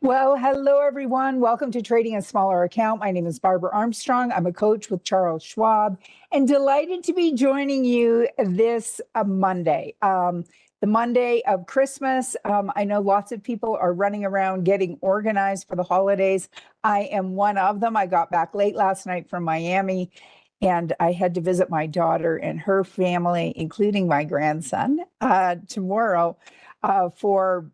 Well, hello everyone. Welcome to Trading a Smaller Account. My name is Barbara Armstrong. I'm a coach with Charles Schwab and delighted to be joining you this Monday. The Monday of Christmas. I know lots of people are running around getting organized for the holidays. I am one of them. I got back late last night from Miami and I had to visit my daughter and her family, including my grandson, tomorrow for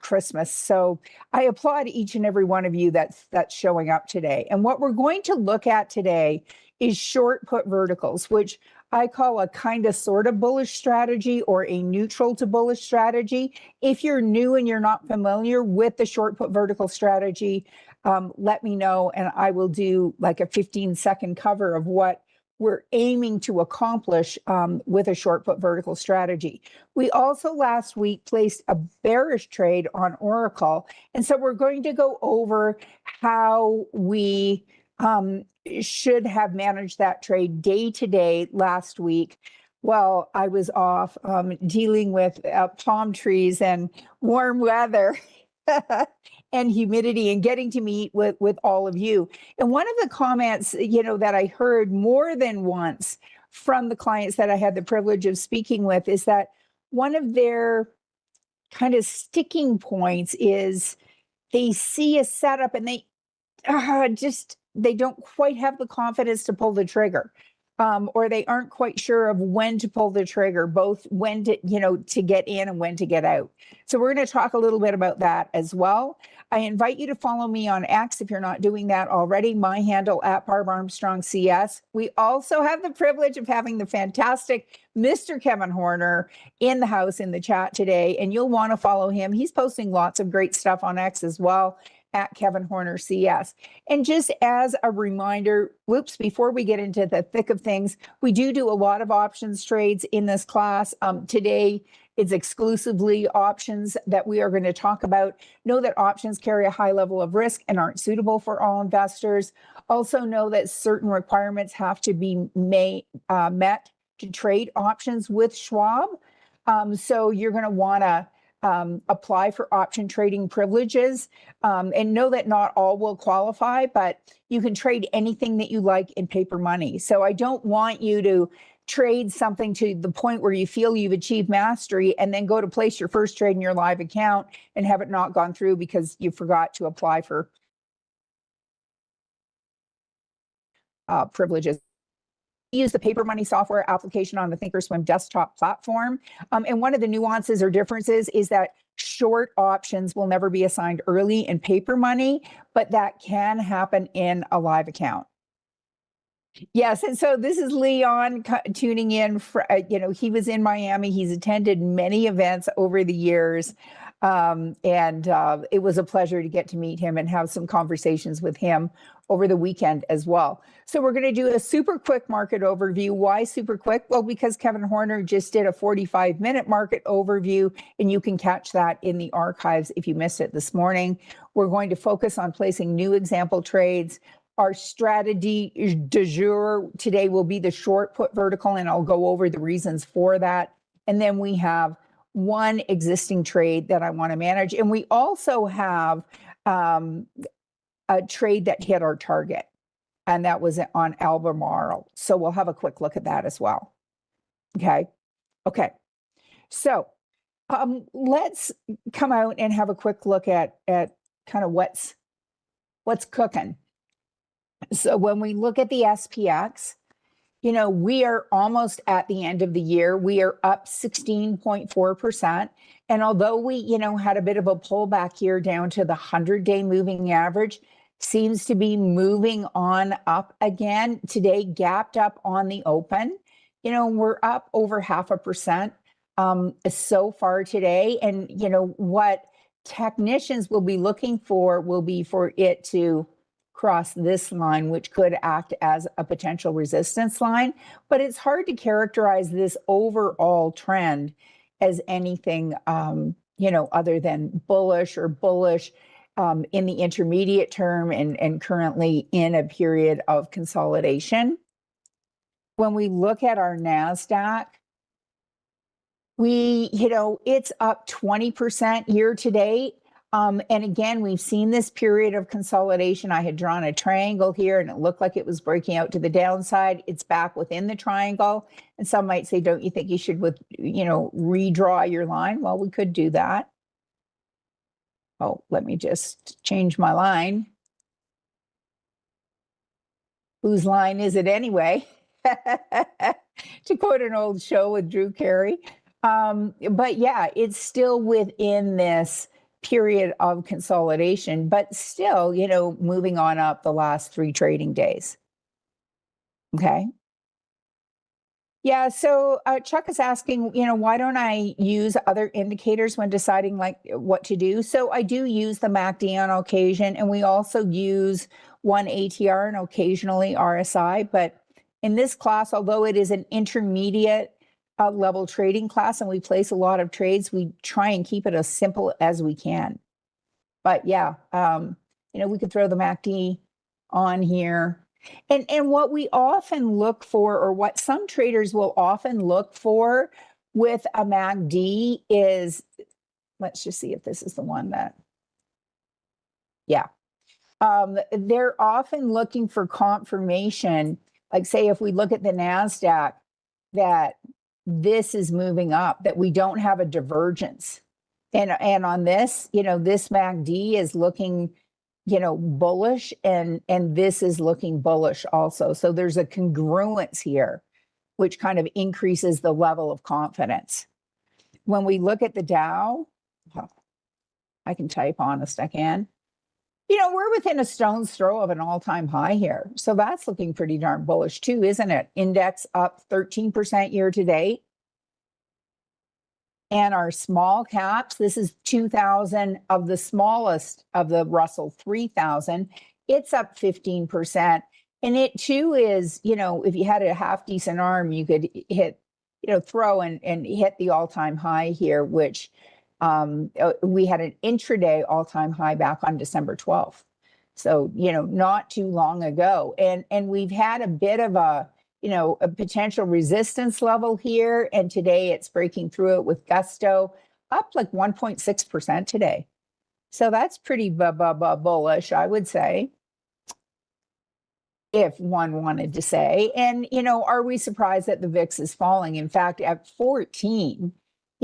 Christmas. So I applaud each and every one of you that's showing up today. And what we're going to look at today is short put verticals, which I call a kind of sort of bullish strategy or a neutral to bullish strategy. If you're new and you're not familiar with the short put vertical strategy, let me know and I will do like a 15-second cover of what we're aiming to accomplish with a short put vertical strategy. We also last week placed a bearish trade on Oracle. And so we're going to go over how we should have managed that trade day to day last week. Well, I was off dealing with palm trees and warm weather. And humidity and getting to meet with all of you. And one of the comments, that I heard more than once from the clients that I had the privilege of speaking with is that one of their kind of sticking points is they see a setup and they don't quite have the confidence to pull the trigger. Or they aren't quite sure of when to pull the trigger, both when to get in and when to get out. So we're going to talk a little bit about that as well. I invite you to follow me on X if you're not doing that already. My handle at Barb Armstrong CS. We also have the privilege of having the fantastic Mr. Kevin Horner in the house in the chat today, and you'll want to follow him. He's posting lots of great stuff on X as well at Kevin Horner CS. And just as a reminder, before we get into the thick of things, we do a lot of options trades in this class. Today, it's exclusively options that we are going to talk about. Know that options carry a high level of risk and aren't suitable for all investors. Also know that certain requirements have to be met to trade options with Schwab. So you're going to want to apply for option trading privileges and know that not all will qualify, but you can trade anything that you like in paper money. So I don't want you to trade something to the point where you feel you've achieved mastery and then go to place your first trade in your live account and have it not gone through because you forgot to apply for privileges. Use the paper money software application on the Thinkorswim desktop platform. And one of the nuances or differences is that short options will never be assigned early in paper money, but that can happen in a live account. Yes, and so this is Leon tuning in. He was in Miami. He's attended many events over the years, and it was a pleasure to get to meet him and have some conversations with him over the weekend as well. So we're going to do a super quick market overview. Why super quick? Well, because Kevin Horner just did a 45-minute market overview, and you can catch that in the archives if you missed it this morning. We're going to focus on placing new example trades. Our strategy du jour today will be the short put vertical, and I'll go over the reasons for that. And then we have one existing trade that I want to manage. And we also have a trade that hit our target, and that was on Albemarle. So we'll have a quick look at that as well. Okay. So let's come out and have a quick look at kind of what's cooking. So when we look at the SPX, we are almost at the end of the year. We are up 16.4%. And although we, had a bit of a pullback here down to the 100-day moving average, seems to be moving on up again. Today, gapped up on the open. We're up over 0.5% so far today. And, what technicians will be looking for will be for it to cross this line, which could act as a potential resistance line. But it's hard to characterize this overall trend as anything, other than bullish or bullish in the intermediate term and currently in a period of consolidation. When we look at our NASDAQ, it's up 20% year to date. And again, we've seen this period of consolidation. I had drawn a triangle here and it looked like it was breaking out to the downside. It's back within the triangle. And some might say, don't you think you should, redraw your line? Well, we could do that. Oh, let me just change my line. Whose line is it anyway? To quote an old show with Drew Carey. But yeah, it's still within this period of consolidation, but still, moving on up the last 3 trading days. Okay. Yeah, so Chuck is asking, why don't I use other indicators when deciding like what to do? So I do use the MACD on occasion, and we also use one ATR and occasionally RSI. But in this class, although it is an intermediate level trading class and we place a lot of trades, we try and keep it as simple as we can. But yeah, we could throw the MACD on here. And what we often look for, or what some traders will often look for with a MACD is, let's just see if this is the one that, yeah. They're often looking for confirmation, like say if we look at the NASDAQ, that this is moving up, that we don't have a divergence. And on this, this MACD is looking bullish, and this is looking bullish also. So there's a congruence here, which kind of increases the level of confidence. When we look at the Dow, I can type honest, I can. We're within a stone's throw of an all-time high here. So that's looking pretty darn bullish too, isn't it? Index up 13% year to date. And our small caps, this is 2,000 of the smallest of the Russell 3000. It's up 15%. And it too is, if you had a half decent arm, you could hit, throw and hit the all-time high here, which we had an intraday all-time high back on December 12th. So, not too long ago. And we've had a bit of a potential resistance level here. And today it's breaking through it with gusto, up like 1.6% today. So that's pretty bullish, I would say, if one wanted to say. And, are we surprised that the VIX is falling? In fact, at 14,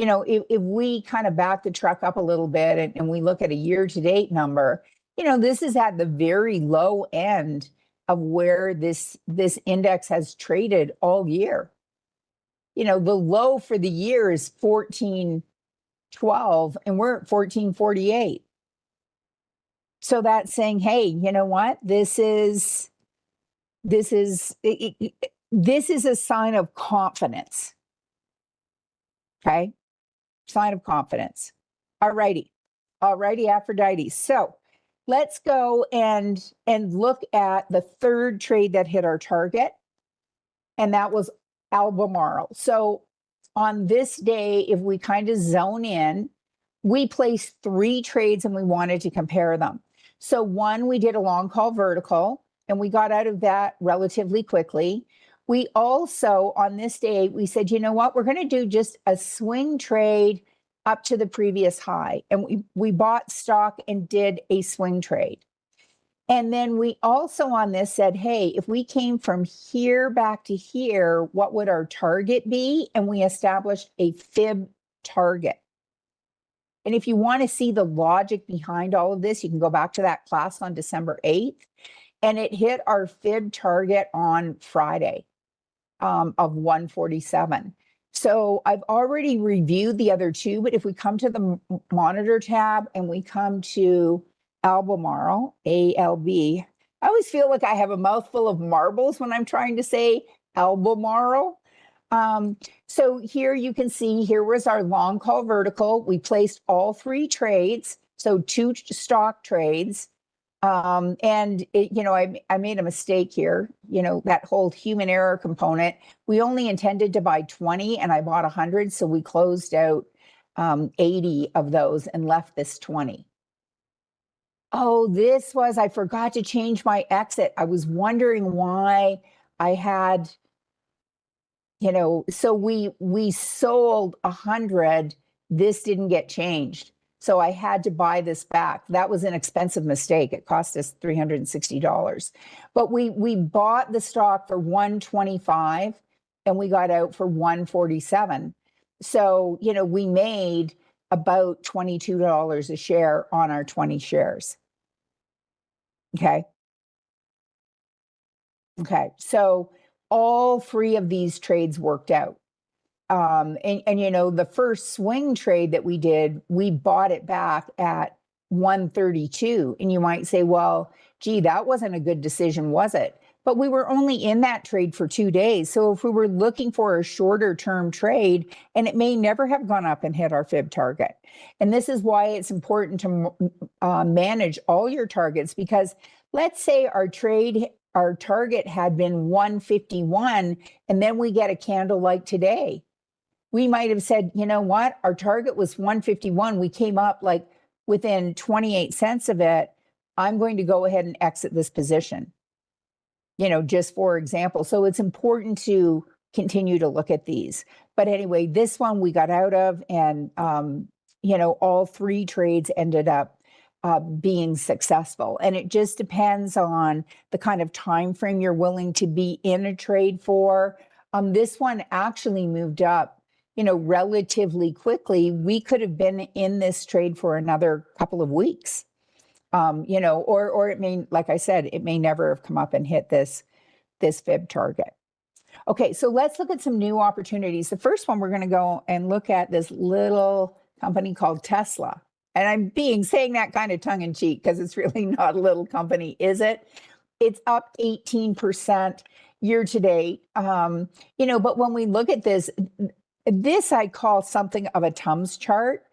if we kind of back the truck up a little bit and we look at a year-to-date number, this is at the very low end of where this index has traded all year. The low for the year is 1412 and we're at 1448. So that's saying, hey, you know what? This is a sign of confidence. Okay? Sign of confidence. All righty, Aphrodite. So let's go and look at the third trade that hit our target, and that was Albemarle. So on this day, if we kind of zone in, we placed 3 trades and we wanted to compare them. So one, we did a long call vertical, and we got out of that relatively quickly. We also, on this day, we said, you know what, we're going to do just a swing trade up to the previous high. And we bought stock and did a swing trade. And then we also on this said, hey, if we came from here back to here, what would our target be? And we established a fib target. And if you want to see the logic behind all of this, you can go back to that class on December 8th. And it hit our fib target on Friday of 147. So I've already reviewed the other 2, but if we come to the monitor tab and we come to Albemarle, ALB, I always feel like I have a mouthful of marbles when I'm trying to say Albemarle. So here you can see, here was our long call vertical. We placed all 3 trades, so 2 stock trades. And I made a mistake here, that whole human error component. We only intended to buy 20 and I bought 100. So we closed out 80 of those and left this 20. Oh, I forgot to change my exit. I was wondering why I had, so we sold 100. This didn't get changed. So I had to buy this back. That was an expensive mistake. It cost us $360. But we bought the stock for 125 and we got out for 147. So, we made about $22 a share on our 20 shares. Okay. Okay. So all three of these trades worked out. And the first swing trade that we did, we bought it back at 132. And you might say, well, gee, that wasn't a good decision, was it? But we were only in that trade for 2 days. So if we were looking for a shorter term trade, and it may never have gone up and hit our fib target. And this is why it's important to manage all your targets, because let's say our target had been 151, and then we get a candle like today. We might have said, you know what, our target was 151. We came up like within 28 cents of it. I'm going to go ahead and exit this position, just for example. So it's important to continue to look at these. But anyway, this one we got out of, and, all three trades ended up being successful. And it just depends on the kind of time frame you're willing to be in a trade for. This one actually moved up, relatively quickly. We could have been in this trade for another couple of weeks, or it may, like I said, it may never have come up and hit this fib target. Okay, so let's look at some new opportunities. The first one, we're going to go and look at this little company called Tesla. And I'm saying that kind of tongue in cheek, because it's really not a little company, is it? It's up 18% year to date. But when we look at this I call something of a Tums chart.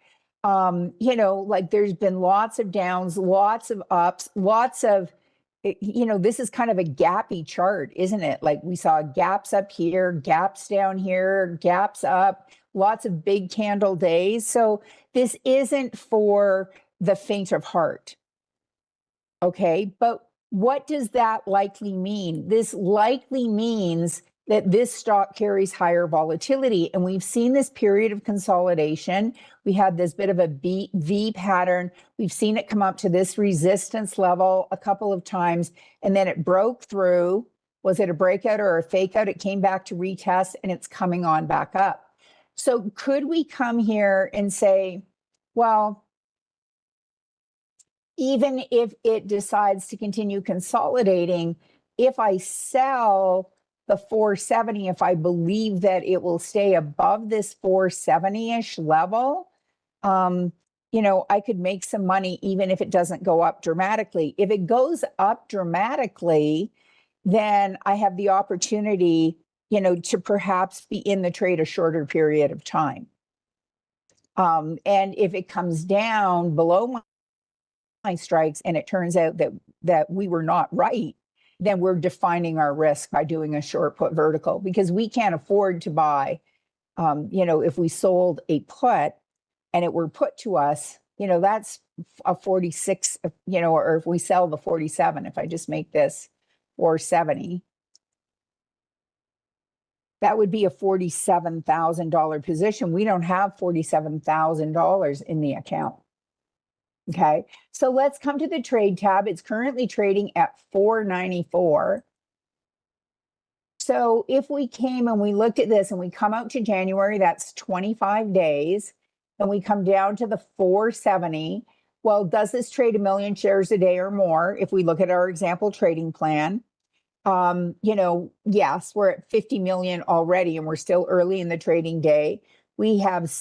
Like there's been lots of downs, lots of ups, lots of, this is kind of a gappy chart, isn't it? Like we saw gaps up here, gaps down here, gaps up, lots of big candle days. So this isn't for the faint of heart. Okay, but what does that likely mean? This likely means that this stock carries higher volatility. And we've seen this period of consolidation. We had this bit of a V pattern. We've seen it come up to this resistance level a couple of times, and then it broke through. Was it a breakout or a fake out? It came back to retest, and it's coming on back up. So could we come here and say, well, even if it decides to continue consolidating, if I sell the 470, if I believe that it will stay above this 470-ish level, I could make some money even if it doesn't go up dramatically. If it goes up dramatically, then I have the opportunity, to perhaps be in the trade a shorter period of time. And if it comes down below my strikes and it turns out that we were not right, then we're defining our risk by doing a short put vertical, because we can't afford to buy, if we sold a put and it were put to us, that's a 46, or if we sell the 47, if I just make this 470, that would be a $47,000 position. We don't have $47,000 in the account. Okay, so let's come to the trade tab. It's currently trading at 494. So if we came and we looked at this and we come out to January, that's 25 days, and we come down to the 470. Well, does this trade 1 million shares a day or more? If we look at our example trading plan, yes, we're at 50 million already, and we're still early in the trading day. We have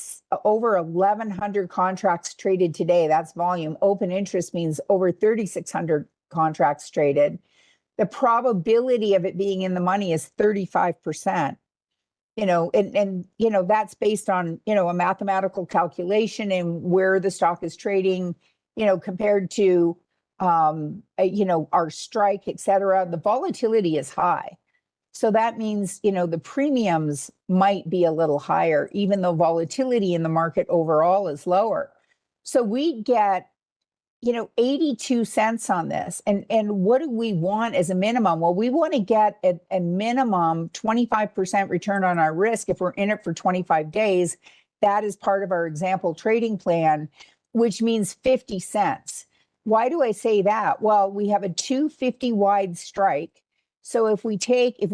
over 1,100 contracts traded today. That's volume. Open interest means over 3,600 contracts traded. The probability of it being in the money is 35%. That's based on, a mathematical calculation and where the stock is trading, compared to, our strike, et cetera. The volatility is high. So that means, the premiums might be a little higher, even though volatility in the market overall is lower. So we get, 82 cents on this. And what do we want as a minimum? Well, we want to get a minimum 25% return on our risk if we're in it for 25 days. That is part of our example trading plan. which means 50 cents. Why do I say that? Well, we have a 250 wide strike. So if we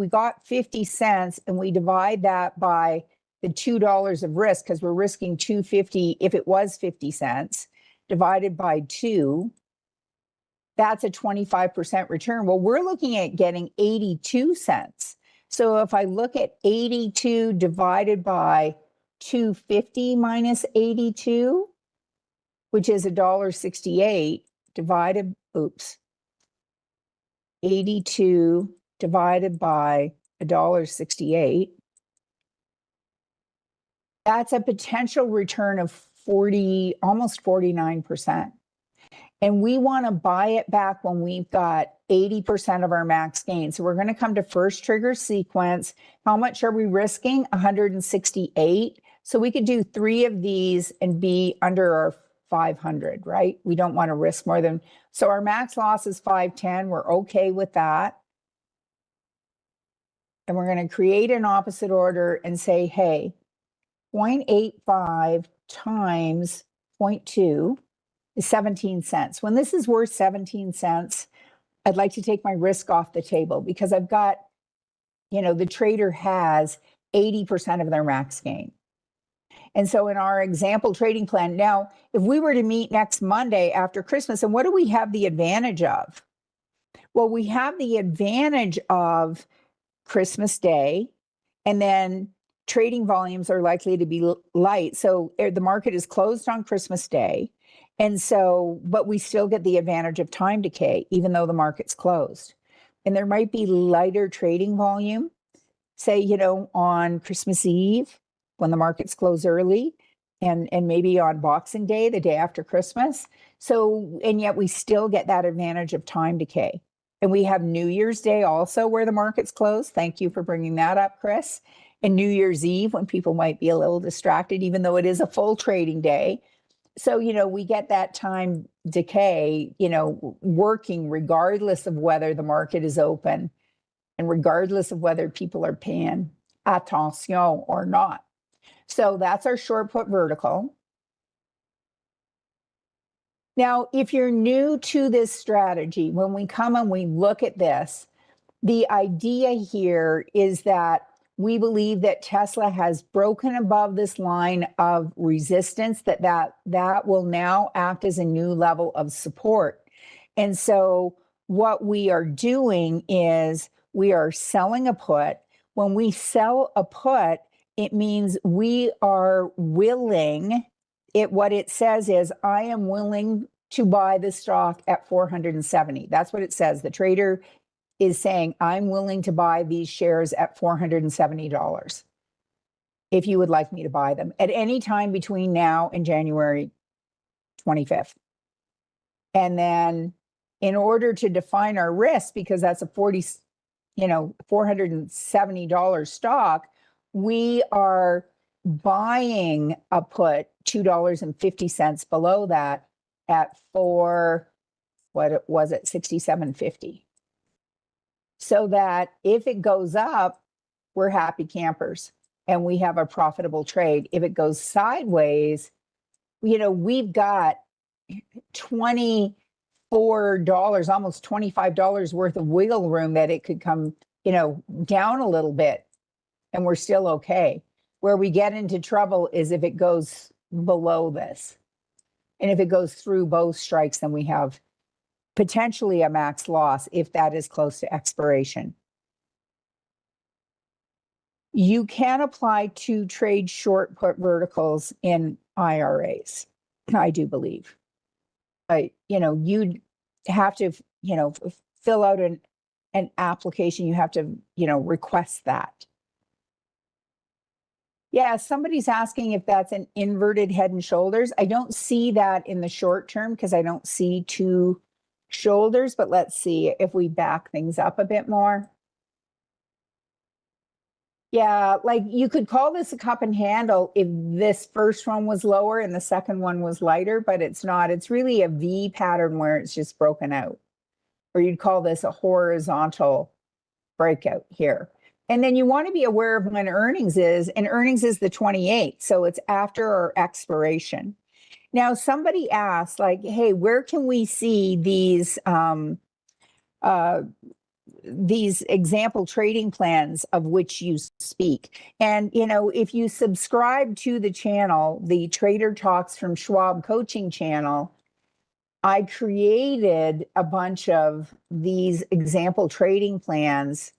got 50 cents and we divide that by the $2 of risk, because we're risking 250 if it was 50 cents, divided by 2, that's a 25% return. Well, we're looking at getting 82 cents. So if I look at 82 divided by 250 minus 82, which is $1.68, divided, 82 divided by $1.68, that's a potential return of 40, almost 49%. And we want to buy it back when we've got 80% of our max gain. So we're going to come to first trigger sequence. How much are we risking? 168. So we could do 3 of these and be under our 500, right? We don't want to risk more than, so our max loss is 510. We're okay with that. And we're going to create an opposite order and say, hey, 0.85 times 0.2 is 17 cents. When this is worth 17 cents, I'd like to take my risk off the table because I've got, the trader has 80% of their max gain. And so in our example trading plan, now, if we were to meet next Monday after Christmas, and what do we have the advantage of? Well, we have the advantage of Christmas Day, and then trading volumes are likely to be light. So the market is closed on Christmas Day. And so, but we still get the advantage of time decay, even though the market's closed. And there might be lighter trading volume, say, on Christmas Eve, when the markets close early, and maybe on Boxing Day, the day after Christmas. So, and yet we still get that advantage of time decay. And we have New Year's Day also where the market's closed. Thank you for bringing that up, Chris. And New Year's Eve when people might be a little distracted, even though it is a full trading day. So, we get that time decay, working regardless of whether the market is open and regardless of whether people are paying attention or not. So that's our short put vertical. Now, if you're new to this strategy, when we come and we look at this, the idea here is that we believe that Tesla has broken above this line of resistance, that will now act as a new level of support. And so what we are doing is we are selling a put. When we sell a put, it means we are willing, what it says is, I am willing to buy the stock at 470. That's what it says. The trader is saying, I'm willing to buy these shares at $470 if you would like me to buy them at any time between now and January 25th. And then in order to define our risk, because that's a $470 stock, we are buying a put $2.50 below that at what was it, 67.50. So that if it goes up, we're happy campers and we have a profitable trade. If it goes sideways, we've got $24, almost $25 worth of wiggle room that it could come, down a little bit and we're still okay. Where we get into trouble is if it goes below this. And if it goes through both strikes, then we have potentially a max loss if that is close to expiration. You can apply to trade short put verticals in IRAs, I do believe. You'd have to, fill out an application. You have to, request that. Yeah, somebody's asking if that's an inverted head and shoulders. I don't see that in the short term because I don't see two shoulders, but let's see if we back things up a bit more. Yeah, like you could call this a cup and handle if this first one was lower and the second one was lighter, but it's not. It's really a V pattern where it's just broken out. Or you'd call this a horizontal breakout here. And then you want to be aware of when earnings is, and earnings is the 28th. So it's after our expiration. Now, somebody asked, like, hey, where can we see these example trading plans of which you speak? And, if you subscribe to the channel, the Trader Talks from Schwab coaching channel, I created a bunch of these example trading plans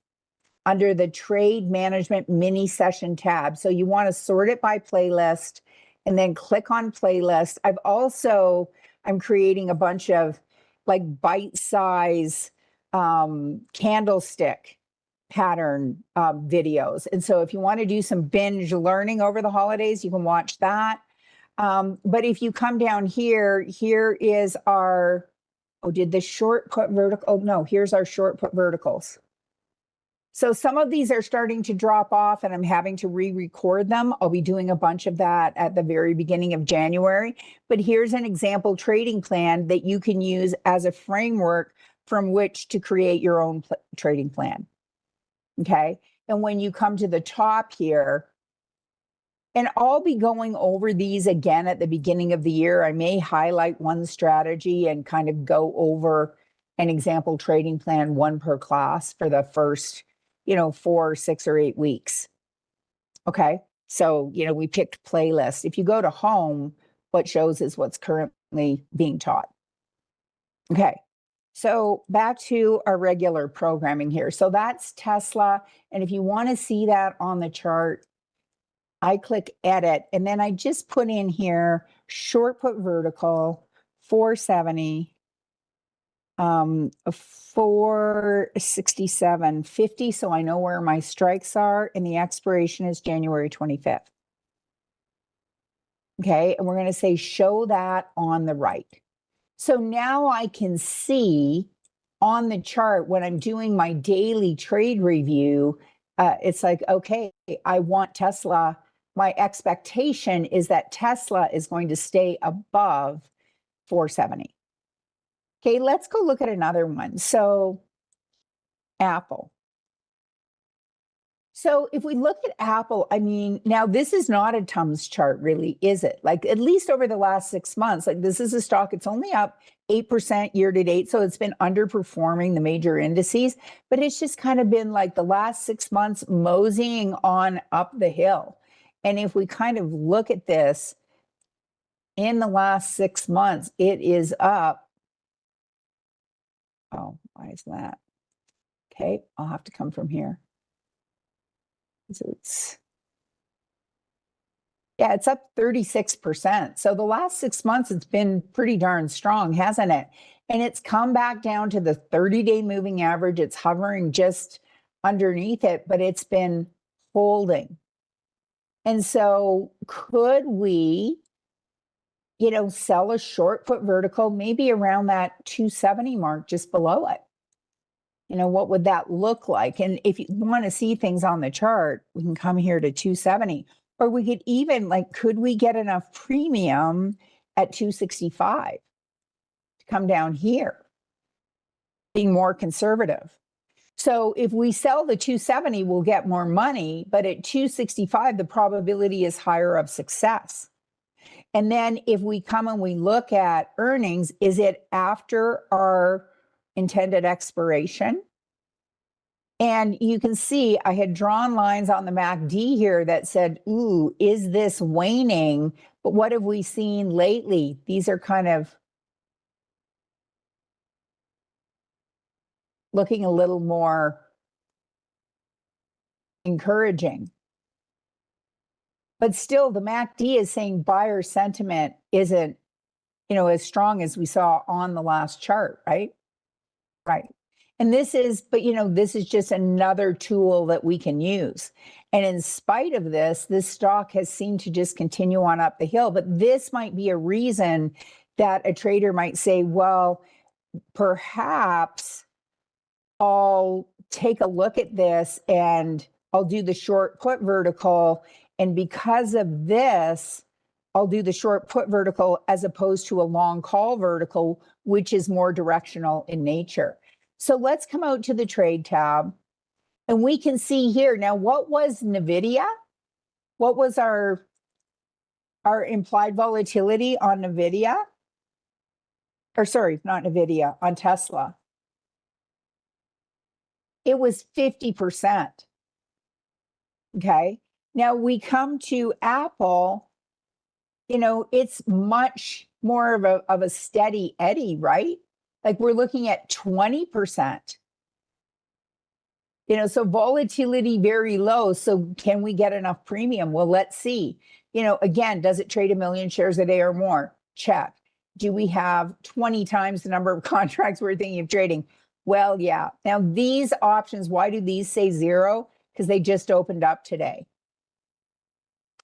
under the trade management mini session tab. So you want to sort it by playlist and then click on playlist. I'm creating a bunch of like bite-size candlestick pattern videos. And so if you want to do some binge learning over the holidays, you can watch that. But if you come down here is our, did the short put vertical? Oh, no, here's our short put verticals. So some of these are starting to drop off and I'm having to re-record them. I'll be doing a bunch of that at the very beginning of January. But here's an example trading plan that you can use as a framework from which to create your own trading plan. Okay. And when you come to the top here, and I'll be going over these again at the beginning of the year. I may highlight one strategy and kind of go over an example trading plan, one per class for the first 4, 6, or 8 weeks. Okay. So, we picked playlist. If you go to home, what shows is what's currently being taught. Okay. So back to our regular programming here. So that's Tesla. And if you want to see that on the chart, I click edit and then I just put in here short put vertical 470, 467.50. So I know where my strikes are and the expiration is January 25th. Okay. And we're going to say show that on the right. So now I can see on the chart when I'm doing my daily trade review, it's like, okay, I want Tesla. My expectation is that Tesla is going to stay above 470. Okay, let's go look at another one. So Apple. So if we look at Apple, I mean, now this is not a Tums chart really, is it? Like at least over the last 6 months, like this is a stock, it's only up 8% year to date. So it's been underperforming the major indices, but it's just kind of been like the last 6 months moseying on up the hill. And if we kind of look at this in the last 6 months, it is up. Oh, why is that? Okay, I'll have to come from here. So it's up 36%. So the last 6 months, it's been pretty darn strong, hasn't it? And it's come back down to the 30-day moving average. It's hovering just underneath it, but it's been holding. And so could we, sell a short put vertical, maybe around that 270 mark, just below it? What would that look like? And if you want to see things on the chart, we can come here to 270. Or we could even, could we get enough premium at 265 to come down here, being more conservative? So if we sell the 270, we'll get more money, but at 265, the probability is higher of success. And then if we come and we look at earnings, is it after our intended expiration? And you can see I had drawn lines on the MACD here that said, ooh, is this waning? But what have we seen lately? These are kind of looking a little more encouraging. But still, the MACD is saying buyer sentiment isn't, as strong as we saw on the last chart, right? Right. And this is just another tool that we can use. And in spite of this stock has seemed to just continue on up the hill. But this might be a reason that a trader might say, well, perhaps I'll take a look at this and I'll do the short put vertical. And because of this, I'll do the short put vertical as opposed to a long call vertical, which is more directional in nature. So let's come out to the trade tab and we can see here. Now, what was NVIDIA? What was our our implied volatility on NVIDIA, or sorry, not NVIDIA, on Tesla, it was 50%. Okay. Now we come to Apple, you know, it's much more of a steady eddy, right? Like we're looking at 20%. You know, so volatility very low. So can we get enough premium? Well, let's see. You know, again, does it trade 1 million shares a day or more? Check. Do we have 20 times the number of contracts we're thinking of trading? Well, yeah. Now these options, why do these say 0? Because they just opened up today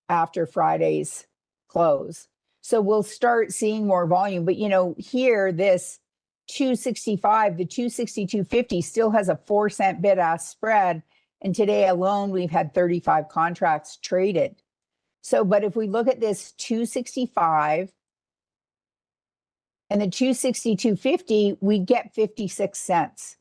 after Friday's close. So we'll start seeing more volume. But, you know, here, this 265, the 262.50 still has a 4-cent bid-ask spread. And today alone, we've had 35 contracts traded. So, but if we look at this 265 and the 262.50, we get 56 cents.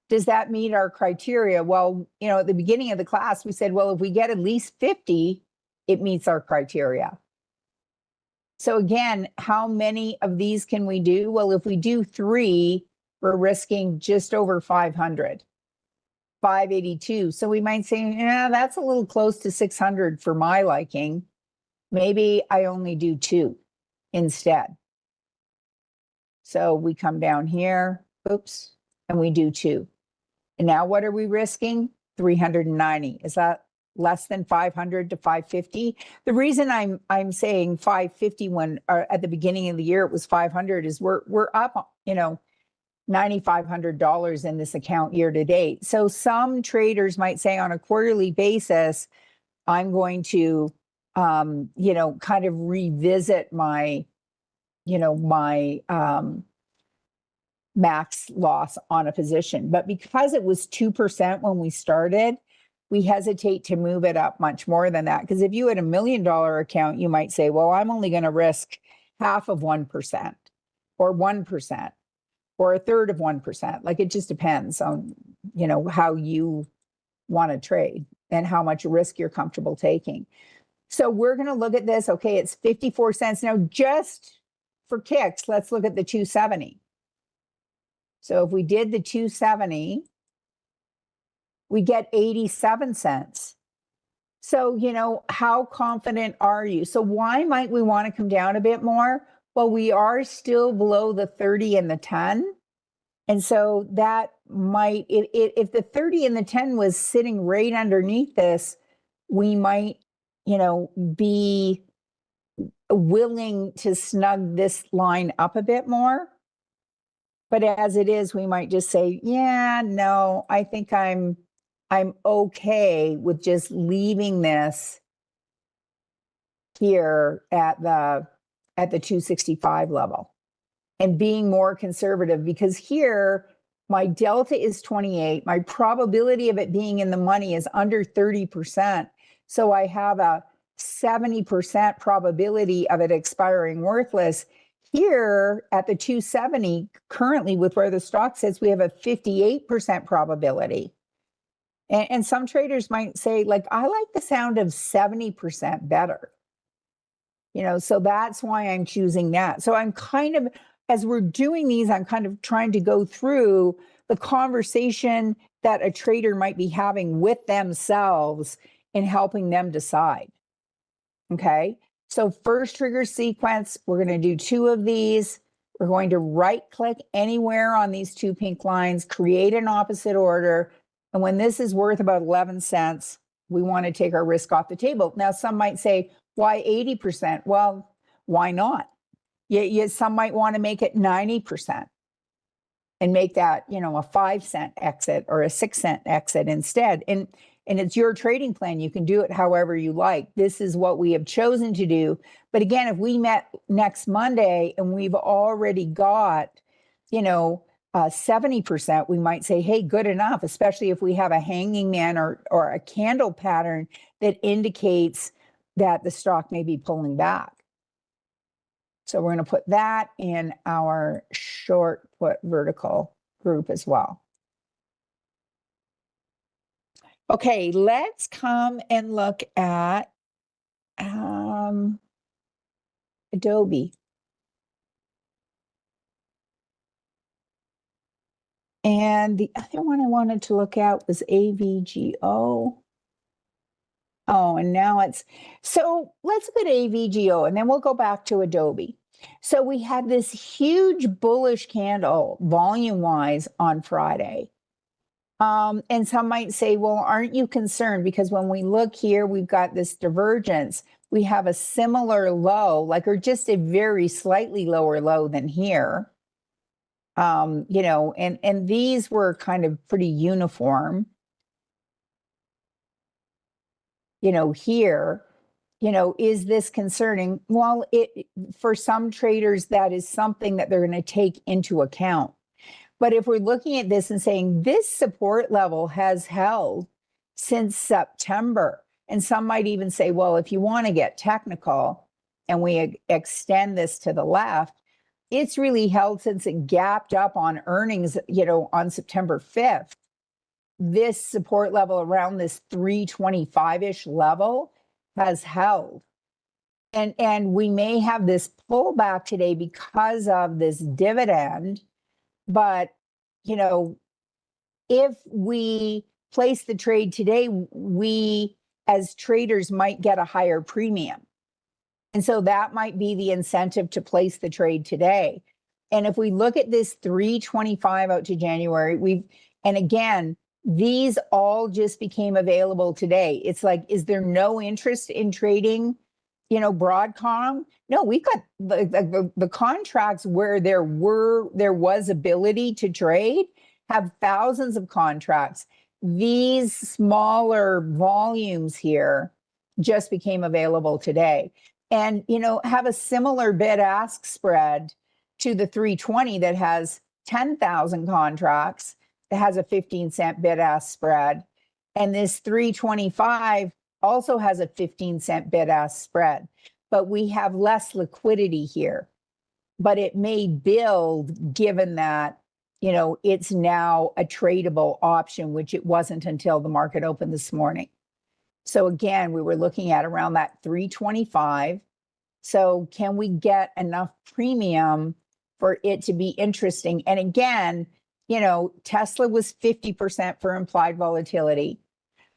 Does that meet our criteria? Well, you know, at the beginning of the class, we said, well, if we get at least 50, it meets our criteria. So again, how many of these can we do? Well, if we do 3, we're risking just over 500, 582. So we might say, yeah, that's a little close to 600 for my liking. Maybe I only do 2 instead. So we come down here, oops, and we do 2. And now what are we risking? 390. Is that less than 500 to 550? The reason I'm saying 550 when at the beginning of the year it was 500 is we're up, you know, $9,500 in this account year to date. So some traders might say on a quarterly basis, I'm going to, you know, kind of revisit my, you know, my max loss on a position. But because it was 2% when we started, we hesitate to move it up much more than that. Because if you had $1 million account, you might say, well, I'm only going to risk half of 1% or 1% or a third of 1%. Like it just depends on, you know, how you want to trade and how much risk you're comfortable taking. So we're going to look at this. Okay, it's 54 cents. Now, just for kicks, let's look at the 270. So if we did the 270, we get 87 cents. So, you know, how confident are you? So why might we want to come down a bit more? Well, we are still below the 30 and the 10. And so that might, if the 30 and the 10 was sitting right underneath this, we might, you know, be willing to snug this line up a bit more. But as it is, we might just say, yeah, no, I think I'm okay with just leaving this here at the 265 level and being more conservative, because here my delta is 28. My probability of it being in the money is under 30%. So I have a 70% probability of it expiring worthless. Here at the 270, currently with where the stock sits, we have a 58% probability. And some traders might say, like, I like the sound of 70% better. You know, so that's why I'm choosing that. So I'm kind of, as we're doing these, I'm kind of trying to go through the conversation that a trader might be having with themselves and helping them decide. Okay. So first trigger sequence, we're going to do 2 of these. We're going to right click anywhere on these 2 pink lines, create an opposite order. And when this is worth about 11 cents, we want to take our risk off the table. Now, some might say, why 80%? Well, why not? Some might want to make it 90% and make that, you know, a 5-cent exit or a 6-cent exit instead. And it's your trading plan. You can do it however you like. This is what we have chosen to do. But again, if we met next Monday and we've already got, you know, 70%, we might say, hey, good enough, especially if we have a hanging man or a candle pattern that indicates that the stock may be pulling back. So we're going to put that in our short put vertical group as well. Okay, let's come and look at Adobe. And the other one I wanted to look at was AVGO. Oh, and now so let's look at AVGO and then we'll go back to Adobe. So we had this huge bullish candle volume wise on Friday. And some might say, well, aren't you concerned? Because when we look here, we've got this divergence. We have a similar low, or just a very slightly lower low than here. And these were kind of pretty uniform. Here, is this concerning? Well, for some traders, that is something that they're going to take into account. But if we're looking at this and saying this support level has held since September, and some might even say, well, if you want to get technical and we extend this to the left, it's really held since it gapped up on earnings, on September 5th. This support level around this 325-ish level has held. And we may have this pullback today because of this dividend. But, if we place the trade today, we as traders might get a higher premium. And so that might be the incentive to place the trade today. And if we look at this 325 out to January, and again, these all just became available today. It's like, is there no interest in trading, Broadcom? No, we got the contracts where there was ability to trade, have thousands of contracts. These smaller volumes here just became available today. And, have a similar bid-ask spread to the 320 that has 10,000 contracts, that has a 15-cent bid-ask spread. And this 325 also has a 15-cent bid-ask spread. But we have less liquidity here. But it may build given that, it's now a tradable option, which it wasn't until the market opened this morning. So again, we were looking at around that 325. So can we get enough premium for it to be interesting? And again, Tesla was 50% for implied volatility.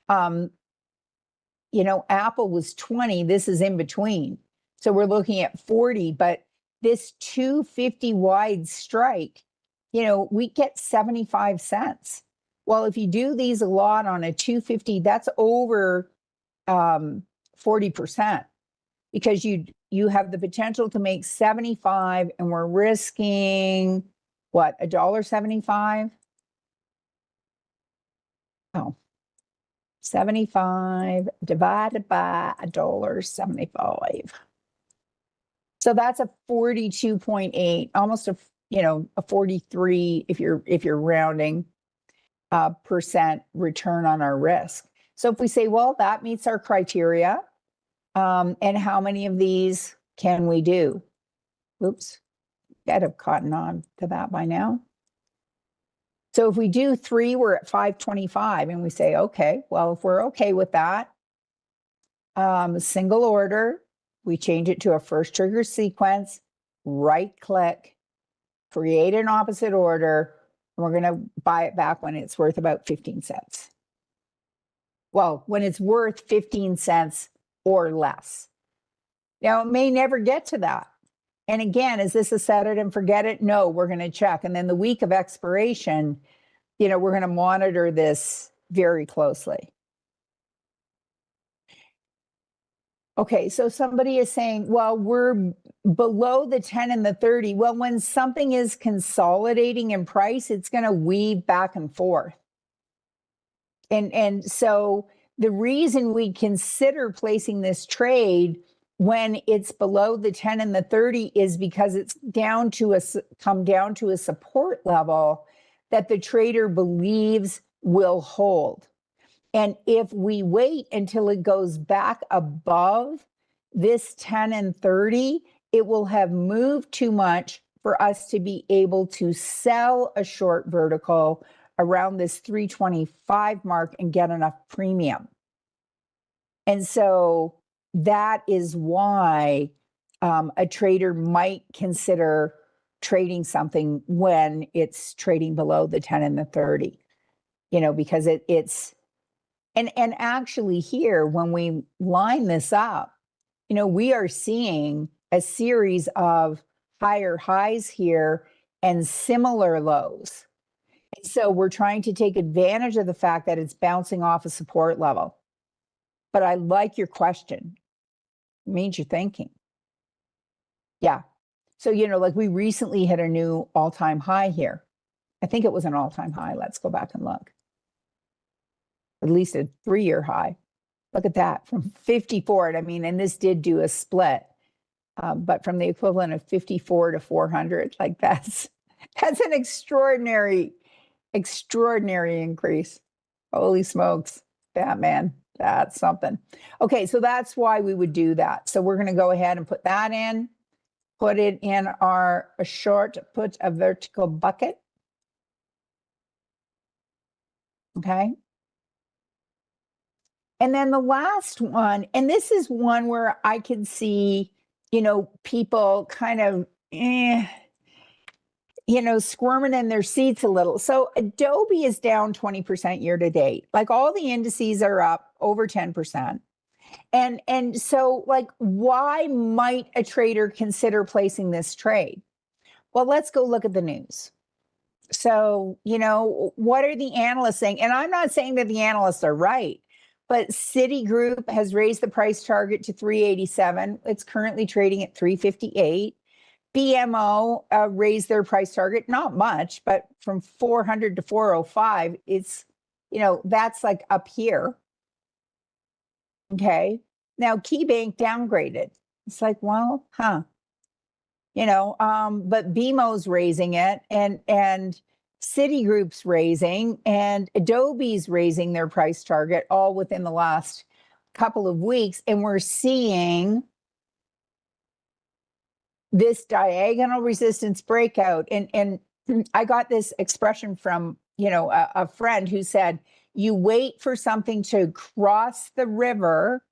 Apple was 20. This is in between. So we're looking at 40, but this 250 wide strike, we get 75 cents. Well, if you do these a lot on a 250, that's over 40%, because you have the potential to make 75 and we're risking what, $1.75? Oh, 75 divided by $1.75. So that's a 42.8, almost a 43 if you're rounding percent return on our risk. So if we say, well, that meets our criteria, and how many of these can we do? Oops, I'd have caught on to that by now. So if we do 3, we're at 525, and we say, okay, well, if we're okay with that, single order, we change it to a first trigger sequence, right click, create an opposite order, and we're going to buy it back when it's worth about 15 cents. Well, when it's worth 15 cents or less. Now, it may never get to that. And again, is this a set it and forget it? No, we're going to check. And then the week of expiration, we're going to monitor this very closely. Okay, so somebody is saying, well, we're below the 10 and the 30. Well, when something is consolidating in price, it's going to weave back and forth. And so the reason we consider placing this trade when it's below the 10 and the 30 is because it's come down to a support level that the trader believes will hold. And if we wait until it goes back above this 10 and 30, it will have moved too much for us to be able to sell a short vertical around this 325 mark and get enough premium. And so that is why a trader might consider trading something when it's trading below the 10 and the 30, because it's, and actually here, when we line this up, we are seeing a series of higher highs here and similar lows. And so we're trying to take advantage of the fact that it's bouncing off a support level. But I like your question. It means you're thinking. Yeah. So, like we recently hit a new all-time high here. I think it was an all-time high. Let's go back and look. At least a 3-year high. Look at that, from 54. And this did do a split, but from the equivalent of 54 to 400, like that's an extraordinary increase. Holy smokes, Batman, that's something. Okay, so that's why we would do that. So we're going to go ahead and put that in, put it in our short, put a vertical bucket. Okay. And then the last one, and this is one where I can see, people kind of, squirming in their seats a little. So Adobe is down 20% year to date. Like all the indices are up over 10%. And so like, why might a trader consider placing this trade? Well, let's go look at the news. So, what are the analysts saying? And I'm not saying that the analysts are right, but Citigroup has raised the price target to 387. It's currently trading at 358. BMO raised their price target, not much, but from 400 to 405. It's, that's like up here. Okay. Now KeyBank downgraded. It's like, well, but BMO's raising it, and Citigroup's raising, and Adobe's raising their price target, all within the last couple of weeks. And we're seeing this diagonal resistance breakout. And I got this expression from, a friend who said, you wait for something to cross the river,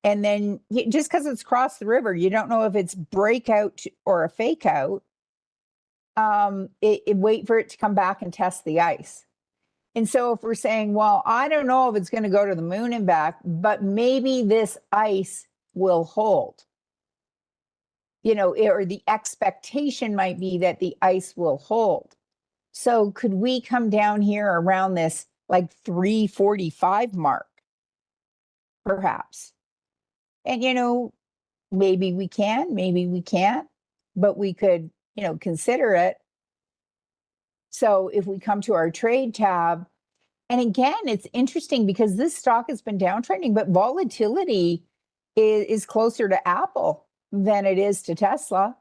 and then just because it's crossed the river, you don't know if it's breakout or a fake out. Wait for it to come back and test the ice. And so if we're saying, well, I don't know if it's going to go to the moon and back, but maybe this ice will hold, or the expectation might be that the ice will hold. So could we come down here around this like 345 mark, perhaps? And, maybe we can, maybe we can't, but we could, consider it. So if we come to our trade tab, and again, it's interesting because this stock has been downtrending, but volatility is closer to Apple than it is to Tesla.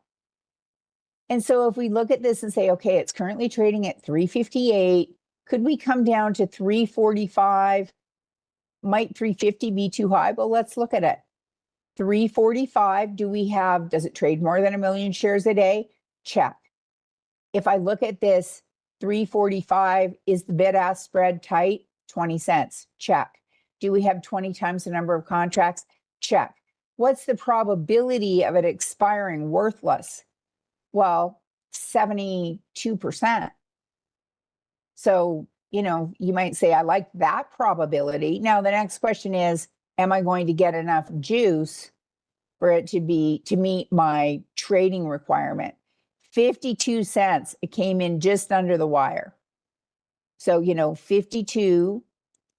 And so if we look at this and say, okay, it's currently trading at 358, could we come down to 345? Might 350 be too high? Well, let's look at it. 345, does it trade more than 1 million shares a day? Check. If I look at this, 345, is the bid-ask spread tight? 20 cents. Check. Do we have 20 times the number of contracts? Check. What's the probability of it expiring worthless? Well, 72%. So, you might say, I like that probability. Now, the next question is, am I going to get enough juice for it to meet my trading requirement? 52 cents, it came in just under the wire. So, 52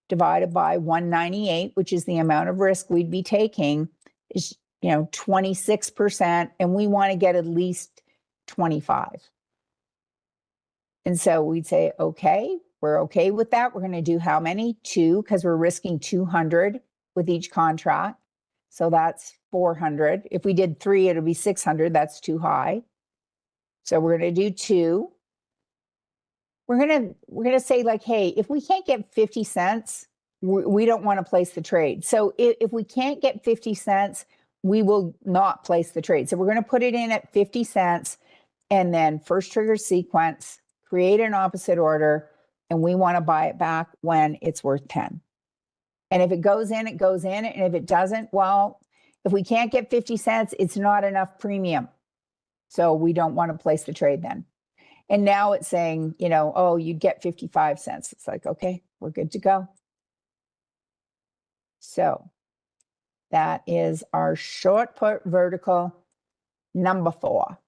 divided by 198, which is the amount of risk we'd be taking, is, 26%, and we want to get at least 25. And so we'd say, okay, we're okay with that. We're going to do how many? 2, because we're risking 200 with each contract. So that's 400. If we did 3, it'll be 600. That's too high. So we're going to do 2. We're going to say like, hey, if we can't get 50 cents, we don't want to place the trade. So if we can't get 50 cents, we will not place the trade. So we're going to put it in at 50 cents, and then first trigger sequence, create an opposite order, and we want to buy it back when it's worth 10. And if it goes in, it goes in. And if it doesn't, well, If we can't get 50 cents, it's not enough premium. So we don't want to place the trade then. And now it's saying, you know, oh, you'd get 55 cents. It's like, okay, we're good to go. So that is our short put vertical number 4.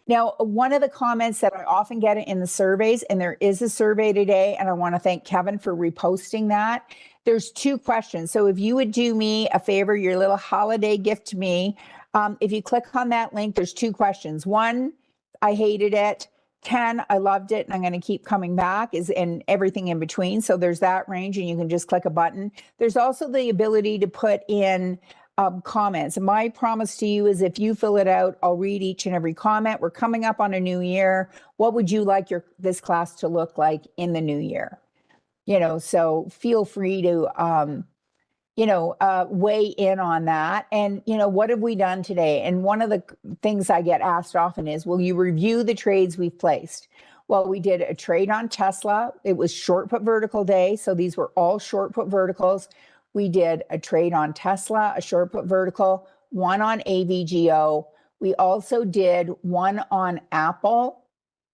Now, one of the comments that I often get in the surveys, and there is a survey today, and I want to thank Kevin for reposting that. There's 2 questions. So if you would do me a favor, your little holiday gift to me, if you click on that link, there's 2 questions. 1, I hated it. 10, I loved it, and I'm going to keep coming back, and everything in between. So there's that range, and you can just click a button. There's also the ability to put in comments. My promise to you is if you fill it out, I'll read each and every comment. We're coming up on a new year. What would you like this class to look like in the new year? You know, so feel free to, weigh in on that. And, you know, what have we done today? And one of the things I get asked often is, will you review the trades we've placed? Well, we did a trade on Tesla. It was short put vertical day. So these were all short put verticals. We did a trade on Tesla, a short put vertical, one on AVGO. We also did one on Apple,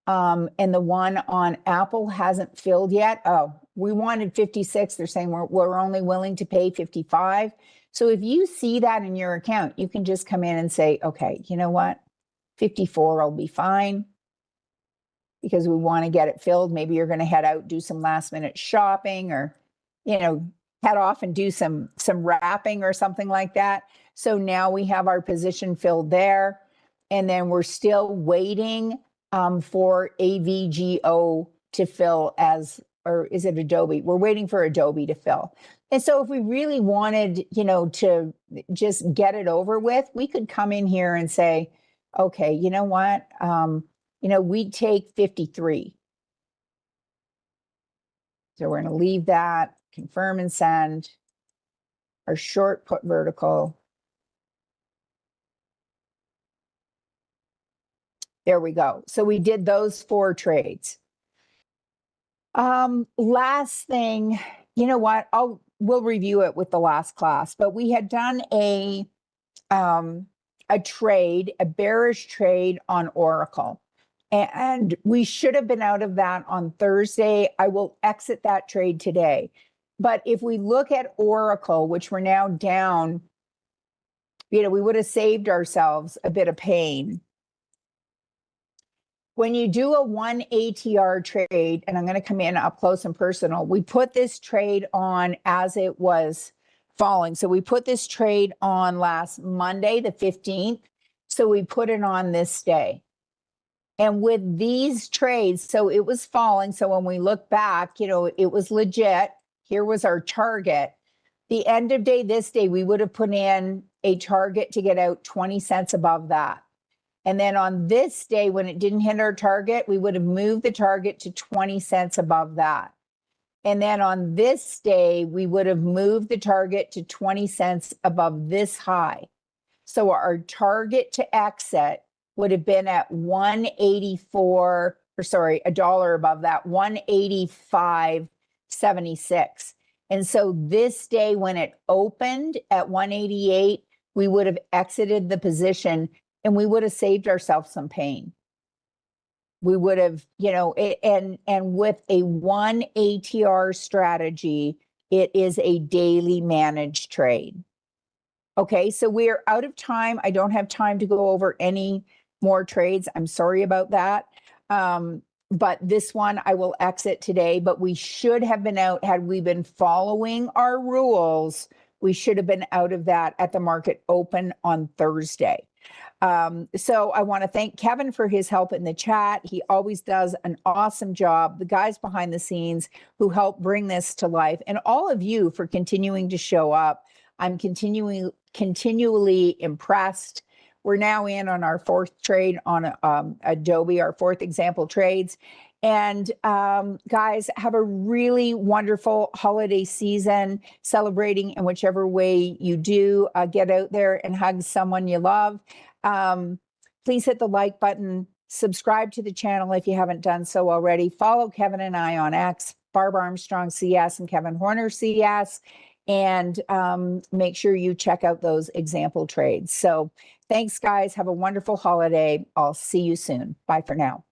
and the one on Apple hasn't filled yet. Oh, we wanted 56. They're saying we're only willing to pay 55. So if you see that in your account, you can just come in and say, okay, you know what? 54 will be fine because we want to get it filled. Maybe you're going to head out, do some last minute shopping, or, you know, head off and do some wrapping or something like that. So now we have our position filled there. And then we're still waiting for AVGO to fill or is it Adobe? We're waiting for Adobe to fill. And so if we really wanted, you know, to just get it over with, we could come in here and say, okay, you know what? We take 53. So we're going to leave that, confirm and send our short put vertical. There we go. So we did those 4 trades. Last thing, you know what? We'll review it with the last class, but we had done a trade, a bearish trade on Oracle. And we should have been out of that on Thursday. I will exit that trade today. But if we look at Oracle, which we're now down, you know, we would have saved ourselves a bit of pain. When you do a 1 ATR trade, and I'm going to come in up close and personal, we put this trade on as it was falling. So we put this trade on last Monday, the 15th. So we put it on this day. And with these trades, so it was falling. So when we look back, you know, it was legit. Here was our target. The end of day, this day, we would have put in a target to get out 20 cents above that. And then on this day, when it didn't hit our target, we would have moved the target to 20 cents above that. And then on this day, we would have moved the target to 20 cents above this high. So our target to exit would have been at 184, or sorry, $1 above that, 185.76. And so this day, when it opened at 188, we would have exited the position and we would have saved ourselves some pain. We would have, you know, and with a 1 ATR strategy, it is a daily managed trade. Okay, so we're out of time. I don't have time to go over any more trades. I'm sorry about that. But this one I will exit today, but we should have been out had we been following our rules. We should have been out of that at the market open on Thursday. So I want to thank Kevin for his help in the chat. He always does an awesome job. The guys behind the scenes who help bring this to life, and all of you for continuing to show up. I'm continually impressed. We're now in on our 4th trade on Adobe, our 4th example trades. And guys, have a really wonderful holiday season, celebrating in whichever way you do. Get out there and hug someone you love. Please hit the like button, subscribe to the channel if you haven't done so already. Follow Kevin and I on X, Barbara Armstrong CS and Kevin Horner CS. and make sure you check out those example trades. So thanks, guys. Have a wonderful holiday. I'll see you soon. Bye for now.